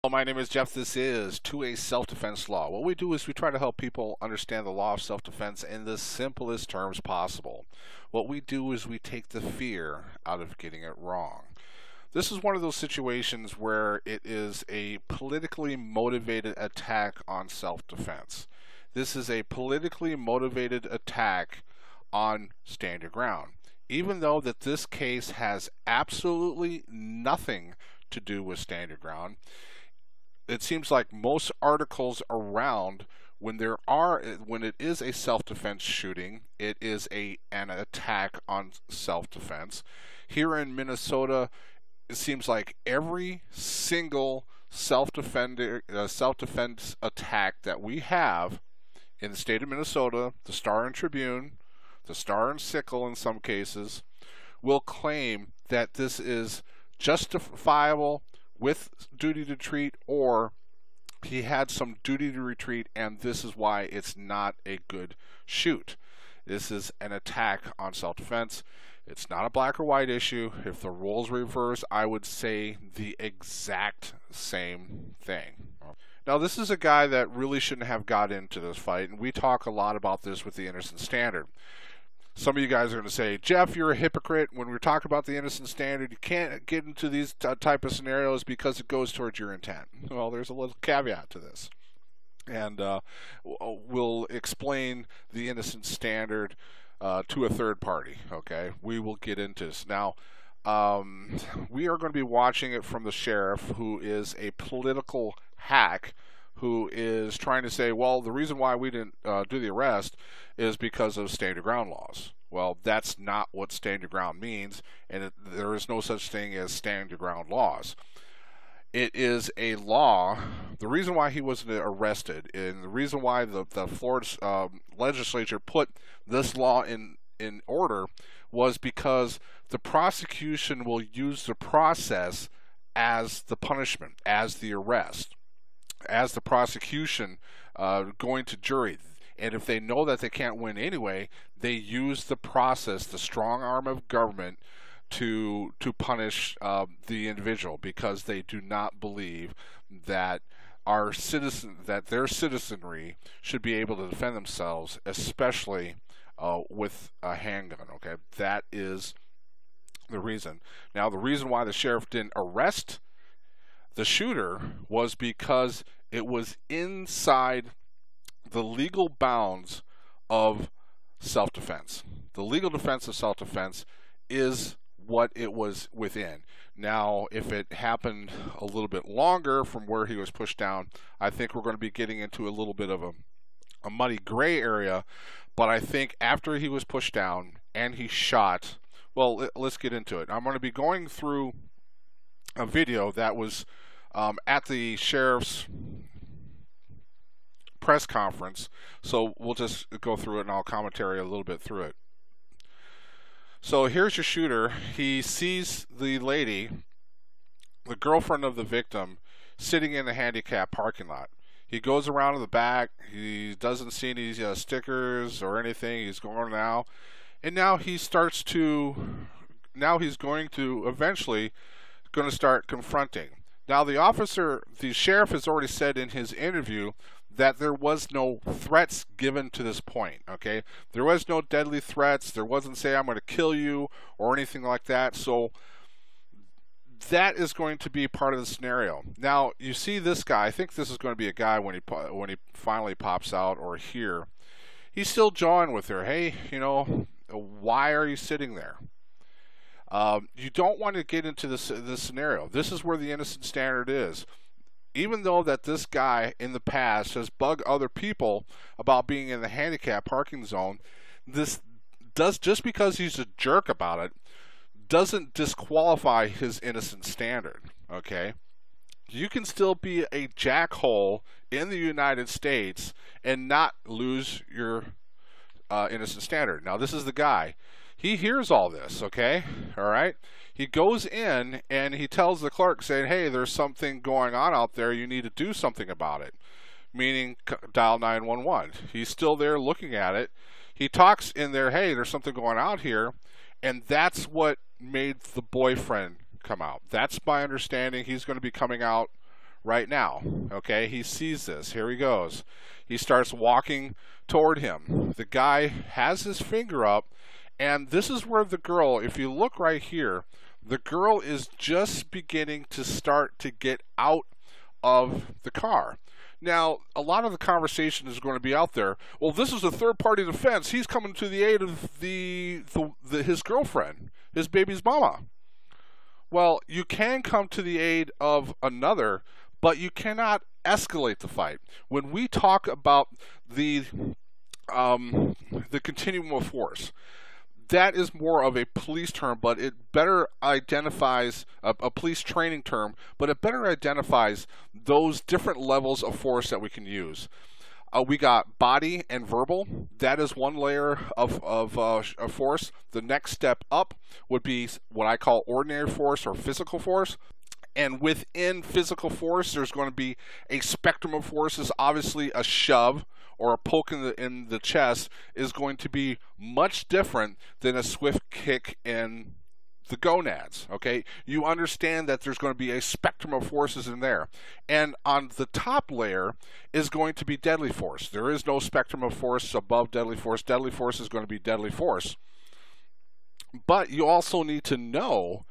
Hello, my name is Jeff. This is 2A Self-Defense Law. What we do is we try to help people understand the law of self-defense in the simplest terms possible. What we do is we take the fear out of getting it wrong. This is one of those situations where it is a politically motivated attack on self-defense. This is a politically motivated attack on stand your ground. Even though that this case has absolutely nothing to do with stand your ground, it seems like most articles around when it is a self-defense shooting, it is an attack on self-defense. Here in Minnesota, it seems like every single self-defense attack that we have in the state of Minnesota, the Star and Tribune, the Star and Sickle in some cases, will claim that this is justifiable with duty to retreat, or he had some duty to retreat and this is why it's not a good shoot. This is an attack on self-defense. It's not a black or white issue. If the roles reverse, I would say the exact same thing. Now, this is a guy that really shouldn't have got into this fight, and we talk a lot about this with the innocent standard. Some of you guys are going to say, Jeff, you're a hypocrite. When we're talking about the innocent standard, you can't get into these type of scenarios because it goes towards your intent. Well, there's a little caveat to this. And we'll explain the innocent standard to a third party. Okay, we will get into this. Now, we are going to be watching it from the sheriff, who is a political hack, who is trying to say, well, the reason why we didn't do the arrest is because of stand your ground laws. Well, that's not what stand your ground means, and there is no such thing as stand your ground laws. It is a law. The reason why he wasn't arrested, and the reason why the Florida legislature put this law in order, was because the prosecution will use the process as the punishment, as the arrest, as the prosecution going to jury. And if they know that they can't win anyway, they use the process, the strong arm of government, to punish the individual, because they do not believe that their citizenry should be able to defend themselves, especially with a handgun. Okay, that is the reason. Now, the reason why the sheriff didn't arrest the shooter was because it was inside the legal bounds of self-defense. The legal defense of self-defense is what it was within. Now, if it happened a little bit longer from where he was pushed down, I think we're going to be getting into a little bit of a muddy gray area. But I think after he was pushed down and he shot, well, let's get into it. I'm going to be going through a video that was at the sheriff's press conference, so we'll just go through it and I'll commentary a little bit through it. So here's your shooter. He sees the lady, the girlfriend of the victim, sitting in the handicapped parking lot. He goes around to the back. He doesn't see any stickers or anything. He's going now, and now he's going to eventually start confronting. Now, the sheriff has already said in his interview that there was no threats given to this point. Okay, there was no deadly threats. There wasn't say I'm going to kill you or anything like that. So that is going to be part of the scenario. Now, you see this guy. I think this is going to be a guy when he finally pops out, or here. He's still jawing with her. Hey, why are you sitting there? You don't want to get into this scenario. This is where the innocent standard is. Even though that this guy in the past has bugged other people about being in the handicapped parking zone, just because he's a jerk about it doesn't disqualify his innocent standard. Okay, you can still be a jackhole in the United States and not lose your innocent standard. Now, this is the guy. He hears all this, okay? All right? He goes in and he tells the clerk, saying, hey, there's something going on out there. You need to do something about it, meaning dial 911. He's still there looking at it. He talks in there, hey, there's something going on here, and that's what made the boyfriend come out. That's my understanding. He's going to be coming out right now. Okay, he sees this. Here he goes. He starts walking toward him. The guy has his finger up, and this is where the girl, if you look right here, the girl is just beginning to start to get out of the car. Now, a lot of the conversation is going to be out there. Well, this is a third-party defense. He's coming to the aid of his girlfriend, his baby's mama. Well, you can come to the aid of another, but you cannot escalate the fight. When we talk about the continuum of force, that is more of a police term, but it better identifies a police training term, but it better identifies those different levels of force that we can use. We got body and verbal. That is one layer of force. The next step up would be what I call ordinary force or physical force. And within physical force, there's going to be a spectrum of forces. Obviously, a shove or a poke in the chest is going to be much different than a swift kick in the gonads. Okay, you understand that there's going to be a spectrum of forces in there, and on the top layer is going to be deadly force. There is no spectrum of force above deadly force. Deadly force is going to be deadly force. But you also need to know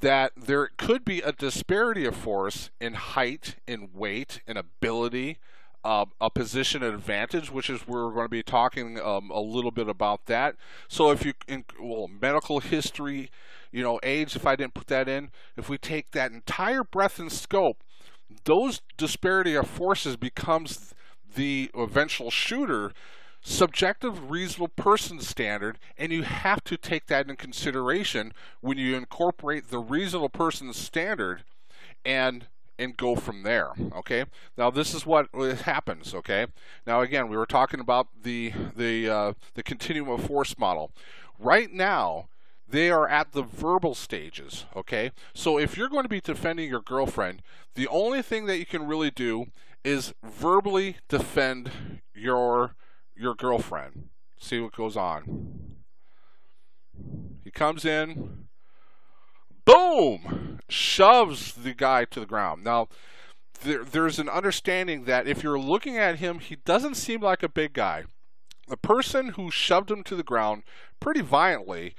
that there could be a disparity of force in height, in weight, in ability, a position advantage, which is where we're going to be talking a little bit about that. So if you, medical history, age, if I didn't put that in, if we take that entire breadth and scope, those disparity of forces becomes the eventual shooter subjective reasonable person standard, and you have to take that into consideration when you incorporate the reasonable person standard and go from there. Okay, now this is what happens. Okay, now again, we were talking about the continuum of force model. Right now they are at the verbal stages. Okay, so if you're going to be defending your girlfriend, the only thing that you can really do is verbally defend your girlfriend. See what goes on. He comes in, boom, shoves the guy to the ground. Now, there's an understanding that if you're looking at him, he doesn't seem like a big guy. The person who shoved him to the ground pretty violently,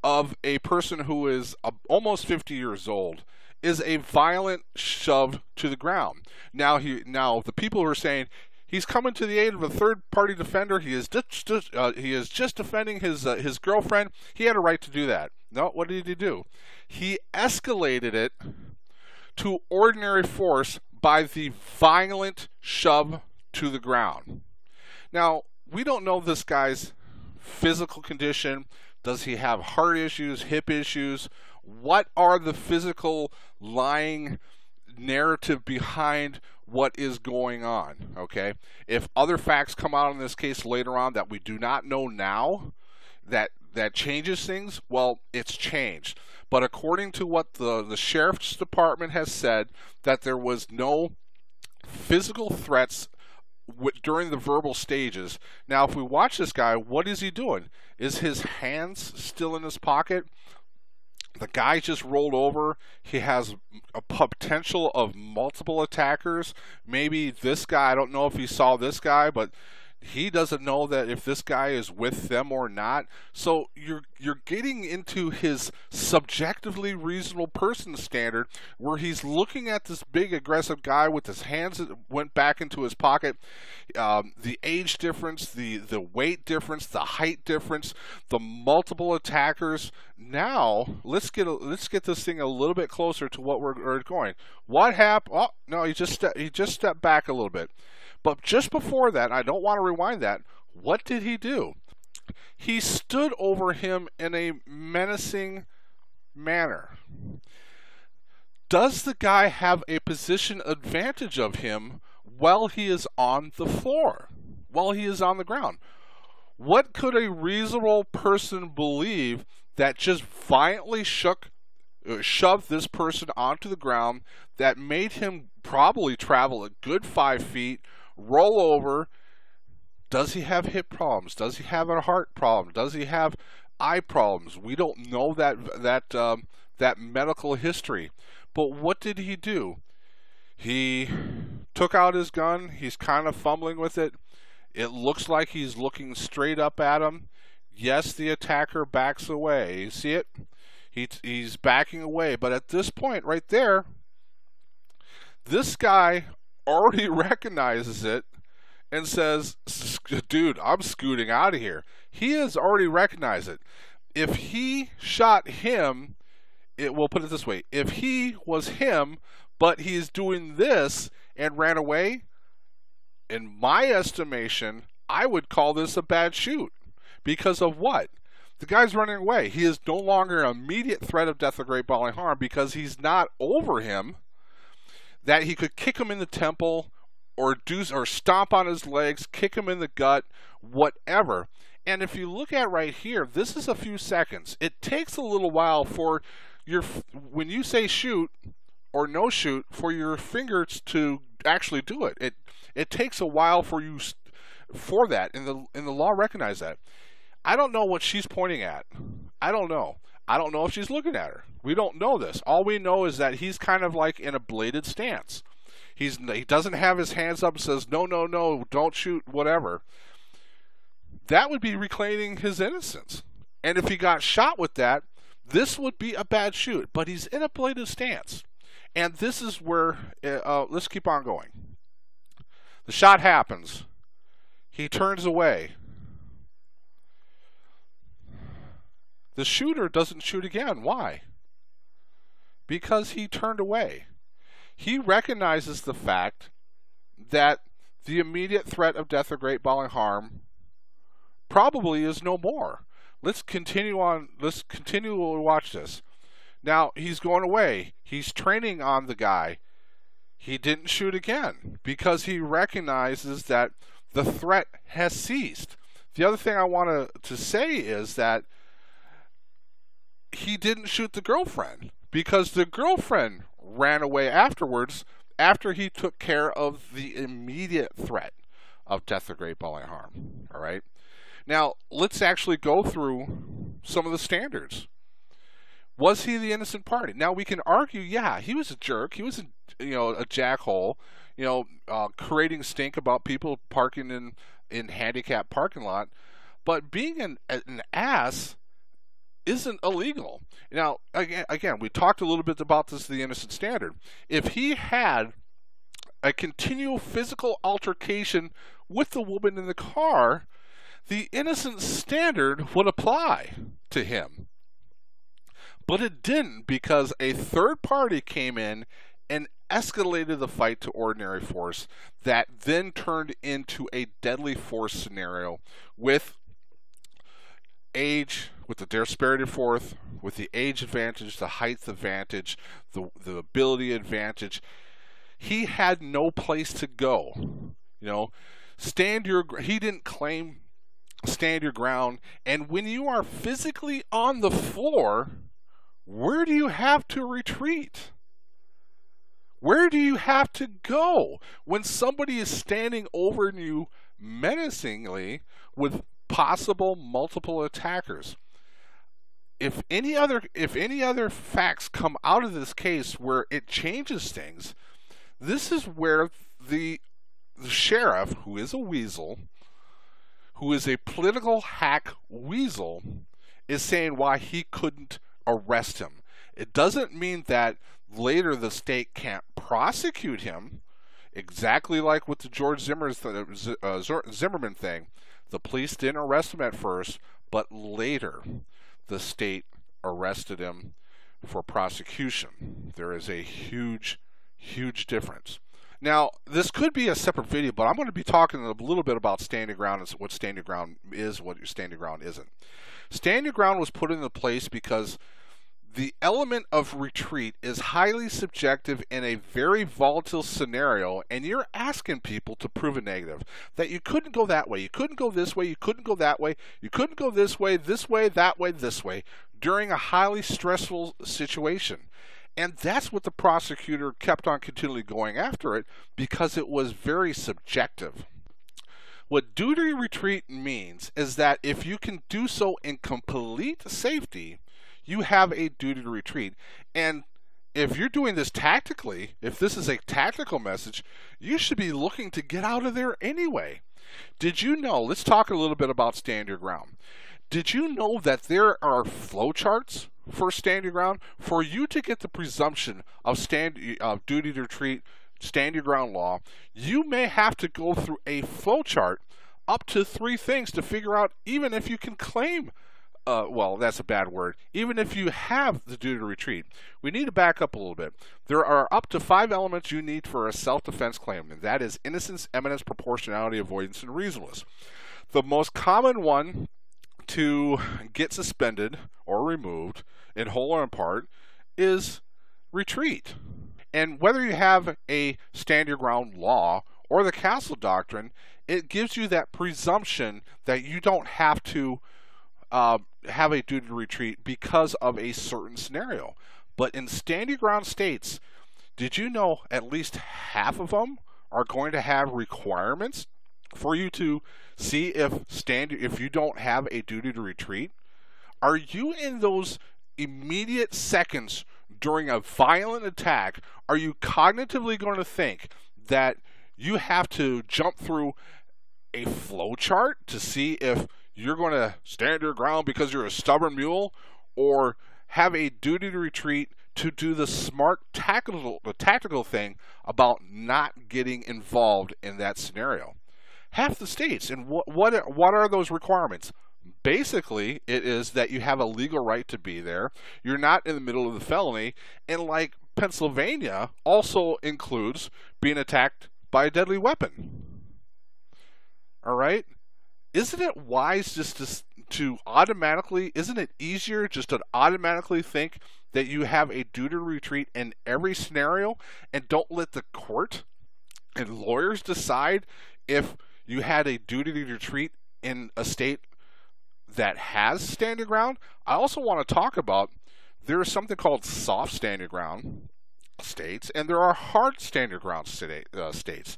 of a person who is almost 50 years old, is a violent shove to the ground. Now the people who are saying he's coming to the aid of a third-party defender, he is just defending his girlfriend, he had a right to do that. No, what did he do? He escalated it to ordinary force by the violent shove to the ground. Now, we don't know this guy's physical condition. Does he have heart issues, hip issues? What are the physical lying narrative behind what is going on? Okay, if other facts come out in this case later on that we do not know now, that changes things, well, it's changed. But according to what the sheriff's department has said, that there was no physical threats during the verbal stages. Now, if we watch this guy, what is he doing? Is his hands still in his pocket? The guy just rolled over. He has a potential of multiple attackers. Maybe this guy, I don't know if he saw this guy, but he doesn't know that if this guy is with them or not. So you're getting into his subjectively reasonable person standard, where he's looking at this big aggressive guy with his hands that went back into his pocket, the age difference, the weight difference, the height difference, the multiple attackers. Now let's get this thing a little bit closer to what we're going. What happened? Oh no, he just stepped back a little bit. But just before that, I don't want to rewind that, what did he do? He stood over him in a menacing manner. Does the guy have a position advantage of him while he is on the floor, while he is on the ground? What could a reasonable person believe that just violently shoved this person onto the ground, that made him probably travel a good 5 feet, roll over? Does he have hip problems? Does he have a heart problem? Does he have eye problems? We don't know that medical history. But what did he do? He took out his gun. He's kind of fumbling with it. It looks like he's looking straight up at him. Yes, the attacker backs away. You see it? He's backing away. But at this point right there, this guy already recognizes it and says, dude, I'm scooting out of here. He has already recognized it. If he shot him, we'll put it this way. If he was him, but he's doing this and ran away, in my estimation, I would call this a bad shoot. Because of what? The guy's running away. He is no longer an immediate threat of death or great bodily harm because he's not over him, that he could kick him in the temple or stomp on his legs, kick him in the gut, whatever. And if you look at right here, this is a few seconds. It takes a little while for when you say shoot or no shoot, for your fingers to actually do it. It takes a while for that, and the law recognize that. I don't know what she's pointing at. I don't know. I don't know if she's looking at her. We don't know this. All we know is that he's kind of like in a bladed stance. He doesn't have his hands up and says, no, no, no, don't shoot, whatever. That would be reclaiming his innocence. And if he got shot with that, this would be a bad shoot. But he's in a bladed stance. And this is where, let's keep on going. The shot happens. He turns away. The shooter doesn't shoot again. Why? Because he turned away. He recognizes the fact that the immediate threat of death or great bodily harm probably is no more. Let's continue on. Let's continue to watch this. Now, he's going away. He's training on the guy. He didn't shoot again because he recognizes that the threat has ceased. The other thing I want to say is that he didn't shoot the girlfriend because the girlfriend ran away afterwards after he took care of the immediate threat of death or great bodily harm. All right. Now, let's actually go through some of the standards. Was he the innocent party? Now, we can argue, yeah, he was a jerk. He was a jackhole, creating stink about people parking in handicapped parking lot. But being an ass isn't illegal. Now, again, we talked a little bit about this, the innocent standard. If he had a continual physical altercation with the woman in the car, the innocent standard would apply to him. But it didn't, because a third party came in and escalated the fight to ordinary force that then turned into a deadly force scenario with age, with the disparity of force, with the age advantage, the height advantage, the ability advantage. He had no place to go. He didn't claim stand your ground. And when you are physically on the floor, where do you have to retreat? Where do you have to go when somebody is standing over you menacingly with possible multiple attackers? If any other facts come out of this case where it changes things, this is where the sheriff, who is a weasel, who is a political hack weasel, is saying why he couldn't arrest him. It doesn't mean that later the state can't prosecute him, exactly like with the George Zimmerman thing. The police didn't arrest him at first, but later the state arrested him for prosecution. There is a huge, huge difference. Now, this could be a separate video, but I'm going to be talking a little bit about standing ground and what standing ground is, what your standing ground isn't. Standing ground was put into place because the element of retreat is highly subjective in a very volatile scenario, and you're asking people to prove a negative. That you couldn't go that way, you couldn't go this way, you couldn't go that way, you couldn't go this way, that way, this way, during a highly stressful situation. And that's what the prosecutor kept on continually going after it, because it was very subjective. What duty retreat means is that if you can do so in complete safety, you have a duty to retreat. And if you're doing this tactically, if this is a tactical message, you should be looking to get out of there anyway. Did you know, let's talk a little bit about stand your ground. Did you know that there are flowcharts for stand your ground? For you to get the presumption of duty to retreat, stand your ground law, you may have to go through a flowchart up to 3 things to figure out even if you can claim, well, that's a bad word, even if you have the duty to retreat. We need to back up a little bit. There are up to 5 elements you need for a self-defense claim, and that is innocence, eminence, proportionality, avoidance, and reasonableness. The most common one to get suspended or removed in whole or in part is retreat. And whether you have a stand your ground law or the castle doctrine, it gives you that presumption that you don't have to have a duty to retreat because of a certain scenario. But in stand your ground states, did you know at least half of them are going to have requirements for you to see if you don't have a duty to retreat? Are you in those immediate seconds during a violent attack, are you cognitively going to think that you have to jump through a flowchart to see if you're going to stand your ground because you're a stubborn mule, or have a duty to retreat to do the smart tactical thing about not getting involved in that scenario? Half the states. And what are those requirements? Basically, it is that you have a legal right to be there. You're not in the middle of the felony. And like Pennsylvania also includes being attacked by a deadly weapon. All right? Isn't it wise just to automatically, isn't it easier just to automatically think that you have a duty to retreat in every scenario and don't let the court and lawyers decide if you had a duty to retreat in a state that has stand your ground? I also want to talk about, there is something called soft stand your ground states, and there are hard stand your ground states.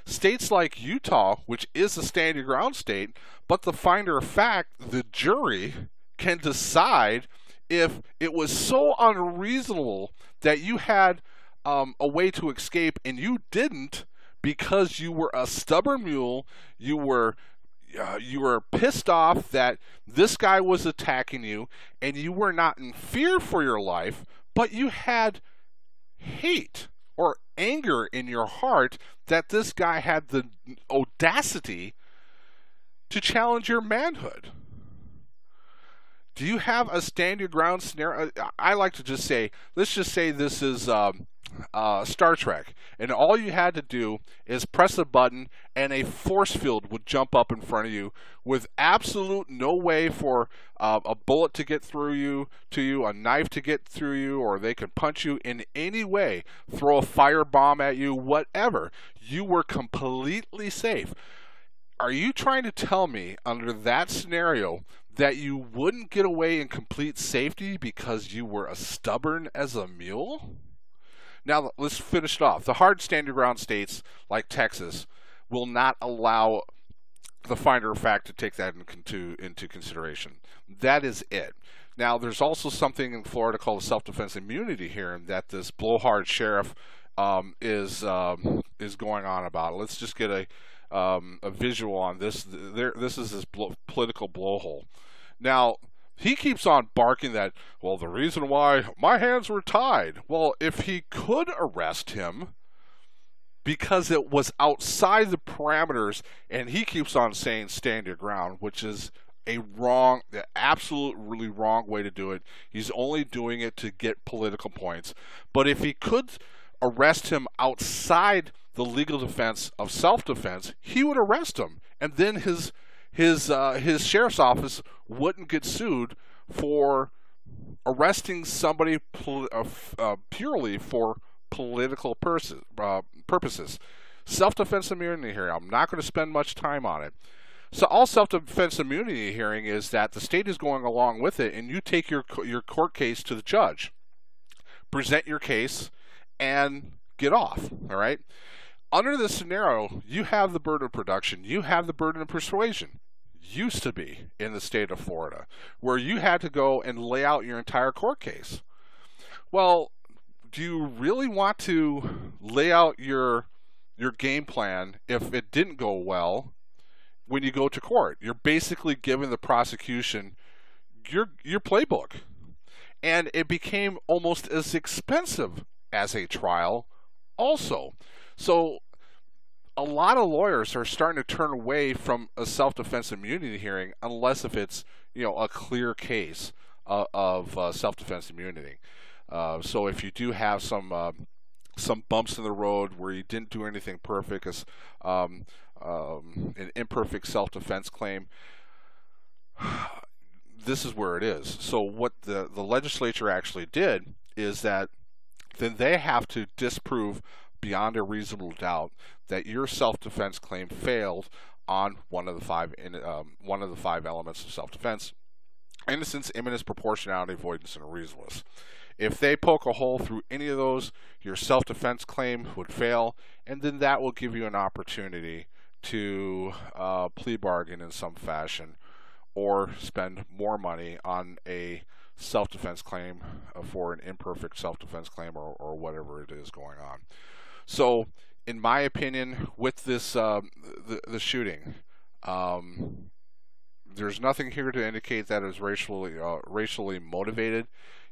States like Utah, which is a stand your ground state, but the finder of fact, the jury, can decide if it was so unreasonable that you had a way to escape and you didn't because you were a stubborn mule, you were pissed off that this guy was attacking you, and you were not in fear for your life, but you had hate or anger in your heart that this guy had the audacity to challenge your manhood. Do you have a stand your ground scenario? I like to just say, let's just say this is Star Trek, and all you had to do is press a button and a force field would jump up in front of you with absolute no way for a bullet to get through you, a knife to get through you, or they could punch you in any way, throw a firebomb at you, whatever. You were completely safe. Are you trying to tell me under that scenario that you wouldn't get away in complete safety because you were as stubborn as a mule? Now, let's finish it off. The hard stand your ground states, like Texas, will not allow the finder of fact to take that into consideration. That is it. Now, there's also something in Florida called a self-defense immunity hearing that this blowhard sheriff is going on about. Let's just get a visual on this. This is his political blowhole. Now, he keeps on barking that, well, the reason why my hands were tied. Well, if he could arrest him because it was outside the parameters, and he keeps on saying stand your ground, which is the absolutely wrong way to do it. He's only doing it to get political points. But if he could arrest him outside the legal defense of self-defense, he would arrest him, and then his sheriff's office wouldn't get sued for arresting somebody purely for political purposes. Self-defense immunity hearing. I'm not going to spend much time on it. So all self-defense immunity hearing is that the state is going along with it, and you take your court case to the judge, present your case, and get off. All right. Under this scenario, you have the burden of production. You have the burden of persuasion. Used to be in the state of Florida, where you had to go and lay out your entire court case. Well, do you really want to lay out your game plan if it didn't go well when you go to court? You're basically giving the prosecution your playbook. And it became almost as expensive as a trial also. So a lot of lawyers are starting to turn away from a self-defense immunity hearing unless if it's, a clear case of self-defense immunity. So if you do have some bumps in the road where you didn't do anything perfect, as an imperfect self-defense claim, this is where it is. So what the legislature actually did is that then they have to disprove beyond a reasonable doubt that your self-defense claim failed on one of the five elements of self-defense: innocence, imminence, proportionality, avoidance, and reasonableness. If they poke a hole through any of those, your self-defense claim would fail, and then that will give you an opportunity to plea bargain in some fashion, or spend more money on a self-defense claim for an imperfect self-defense claim, or whatever it is going on. So, in my opinion, with this the shooting, there's nothing here to indicate that it was racially motivated.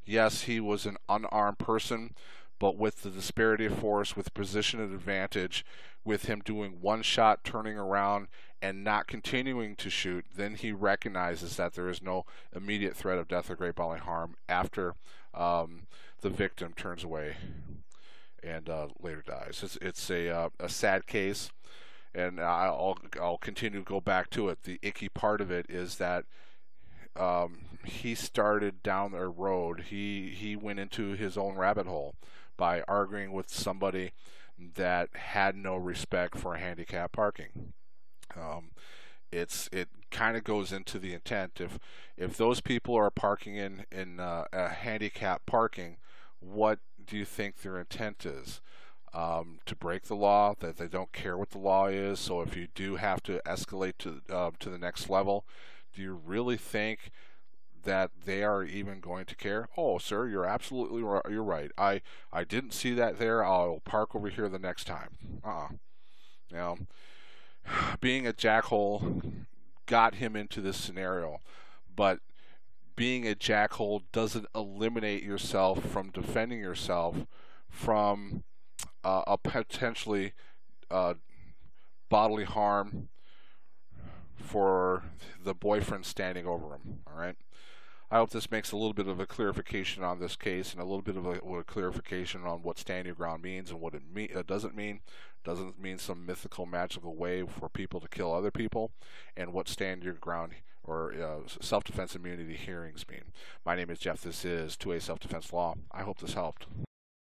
Yes, he was an unarmed person, but with the disparity of force, with position advantage, with him doing one shot, turning around, and not continuing to shoot, then he recognizes that there is no immediate threat of death or great bodily harm after the victim turns away and later dies. It's a sad case, and I'll continue to go back to it. The icky part of it is that he started down the road. He went into his own rabbit hole by arguing with somebody that had no respect for handicap parking. It kind of goes into the intent. If those people are parking in a handicap parking, what do you think their intent is? To break the law, that they don't care what the law is. So if you do have to escalate to the next level, do you really think that they are even going to care? Oh, sir, you're absolutely right. You're right. I didn't see that there. I'll park over here the next time. Being a jackhole got him into this scenario, but being a jackhole doesn't eliminate yourself from defending yourself from a potentially bodily harm for the boyfriend standing over him. All right. I hope this makes a little bit of a clarification on this case, and a little bit of a clarification on what stand your ground means and what it doesn't mean. It doesn't mean some mythical, magical way for people to kill other people, and what stand your ground or self-defense immunity hearings mean. My name is Jeff. This is 2A Self-Defense Law. I hope this helped.